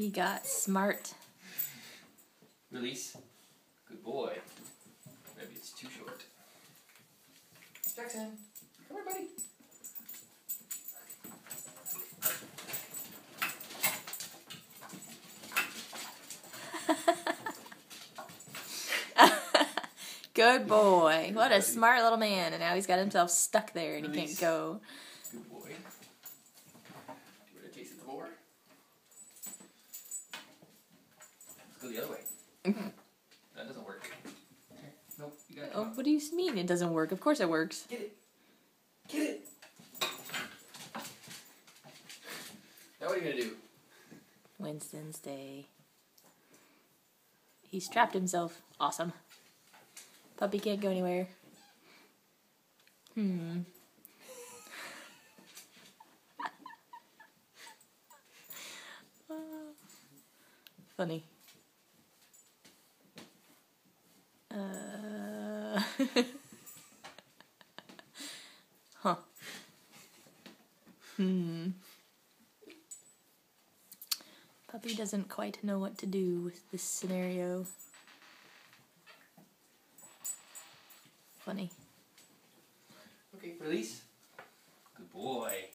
He got smart. Release. Good boy. Maybe it's too short. Jackson, come here, buddy. Good boy. What a smart little man. And now he's got himself stuck there and he can't go. Good boy. Do you want to taste it some more? Let's go the other way. That doesn't work. Nope, you gotta come up. What do you mean it doesn't work? Of course it works. Get it. Get it. Now what are you going to do? Winston's Day. He's trapped himself. Awesome. Puppy can't go anywhere. Funny. Huh. Puppy doesn't quite know what to do with this scenario. Funny. Okay, release. Good boy.